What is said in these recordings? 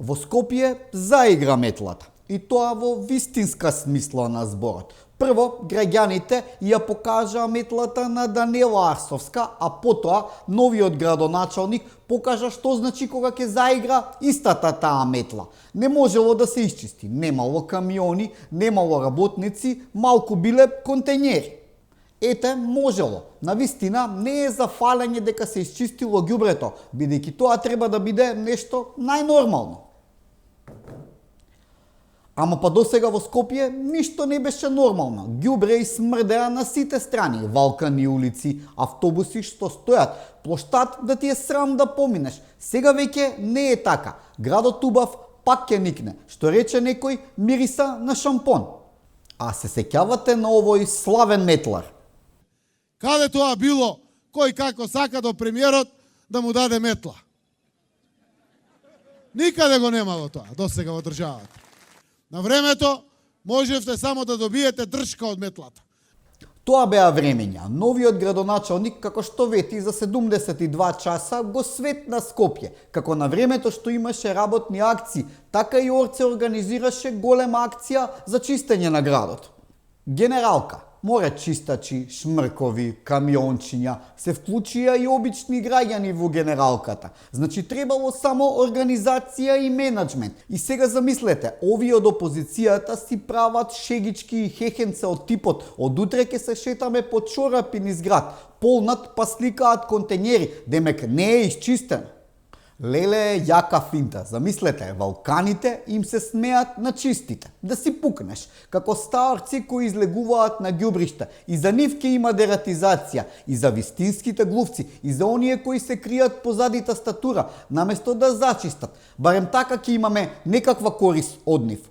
Во Скопје заигра метлата, и тоа во вистинска смисла на зборот. Прво, граѓаните ја покажаа метлата на Даниела Арсовска, а потоа новиот градоначалник покажа што значи кога ќе заигра истата таа метла. Не можело да се исчисти, немало камиони, немало работници, малку биле контењери. Ете, можело. Навистина не е за фалење дека се исчистило ѓубрето, бидејќи тоа треба да биде нешто најнормално. Ама па досега во Скопје ништо не беше нормално. Ѓубре и смрдеа на сите страни, валкани улици, автобуси што стојат, плоштад да ти е срам да поминеш. Сега веќе не е така. Градот убав пак ќе никне, што рече некој мириса на шампон. А се сеќавате на овој славен метлар? Каде тоа било, кој како сака до премиерот да му даде метла? Никаде го немало тоа, досега во државата. На времето можевте само да добиете дршка од метлата. Тоа беа времења. Новиот градоначалник, како што вети, за 72 часа го светна Скопје. Како на времето што имаше работни акции, така и Орце организираше голема акција за чистење на градот. Генералка, море чистачи, шмркови, камиончиња, се вклучија и обични граѓани во генералката. Значи требало само организација и менеджмент. И сега замислете, овие од опозицијата си прават шегички и хехенце од типот од утре ќе се шетаме по чорапи низ град, полнат па сликаат контењери, демек не е исчистено. Леле, јака финта. Замислете, валканите им се смеат на чистите. Да си пукнеш. Како старци кои излегуваат на ѓубришта. И за нив ќе има дератизација. И за вистинските глувци. И за оние кои се кријат позади тастатура. Наместо да зачистат. Барем така ќе имаме некаква корис од нив.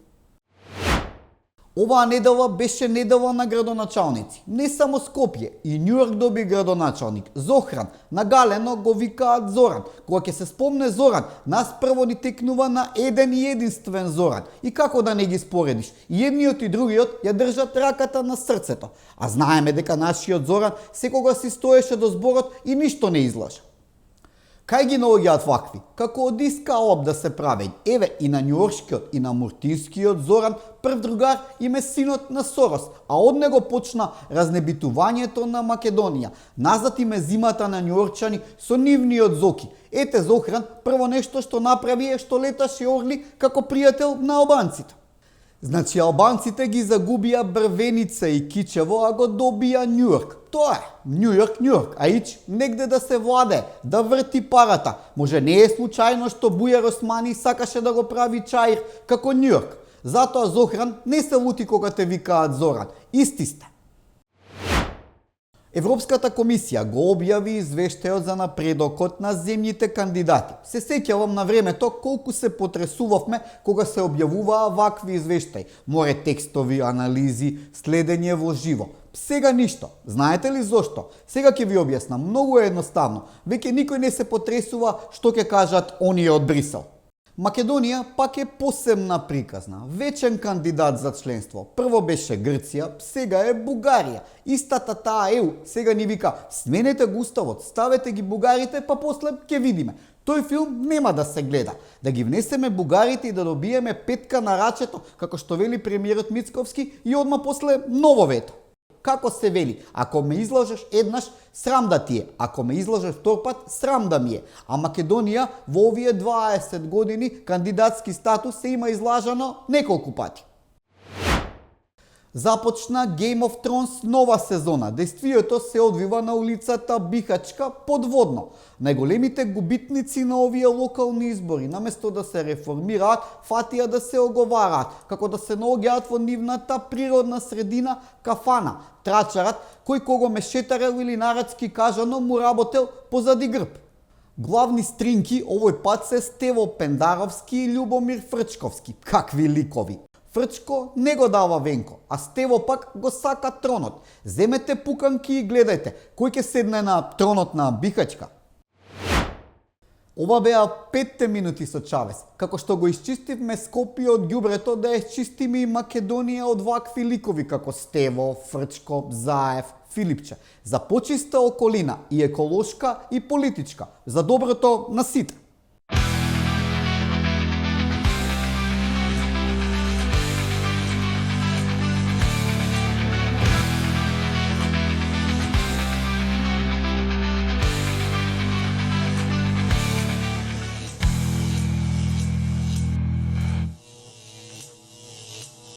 Оваа недела беше недела на градоначалници. Не само Скопје, и Њујорк доби градоначалник. Зохран, нагалено го викаат Зоран. Кога ќе се спомне Зоран, нас прво ни текнува на еден и единствен Зоран. И како да не ги споредиш? И едниот и другиот ја држат раката на срцето. А знаеме дека нашиот Зоран секогаш си стоеше до зборот и ништо не излажа. Кај ги наоѓаат вакви? Како од иска об да се правењ. Еве и на њујоршкиот и на муртинскиот Зоран прв другар им е синот на Сорос, а од него почна разнебитувањето на Македонија. Назад им е зимата на њујорчани со нивниот Зоки. Ете Зохран, прво нешто што направи е што леташе орли како пријател на албанците. Значи албанците ги загубија Брвеница и Кичево, а го добија Њујорк. Тоа е, Њујорк, а ич негде да се владе, да врти парата. Може не е случајно што Бујар Османи сакаше да го прави Чаир како Њујорк. Затоа Зохран не се лути кога те викаат Зоран. Исти сте. Европската комисија го објави извештајот за напредокот на земјите кандидати. Се сеќавам на времето колку се потресувавме кога се објавуваа вакви извештаи. Море текстови, анализи, следење во живо. Сега ништо. Знаете ли зошто? Сега ќе ви објаснам. Многу е едноставно. Веќе никој не се потресува што ќе кажат оние од Брисел. Македонија пак е посебна приказна. Вечен кандидат за членство. Прво беше Грција, сега е Бугарија. Истата таа ЕУ сега ни вика: сменете го уставот, ставете ги бугарите, па после ќе видиме. Тој филм нема да се гледа. Да ги внесеме бугарите и да добиеме петка на рачето, како што вели премиерот Мицковски, и одма после ново вето. Како се вели, ако ме излажеш еднаш, срам да ти е, ако ме излажеш втор пат, срам да ми е. А Македонија во овие 20 години кандидатски статус се има излажано неколку пати. Започна Game of Thrones нова сезона. Действието се одвива на улицата Бихачка подводно. Најголемите губитници на овие локални избори, наместо да се реформираат, фатија да се оговараат, како да се наоѓаат во нивната природна средина кафана. Трачарат, кој кого мешетарел или нарадски кажано му работел позади грб. Главни стринки овој пат се Стево Пендаровски и Љубомир Фрчковски. Какви ликови! Фрчко не го дава Венко, а Стево пак го сака тронот. Земете пуканки и гледајте, кој ќе седне на тронот на Бихачка. Ова беа 5 минути со Чавес. Како што го исчистивме Скопје од ѓубрето, да исчистиме и Македонија од вакви ликови како Стево, Фрчко, Заев, Филипче. За почиста околина и еколошка и политичка. За доброто на сите.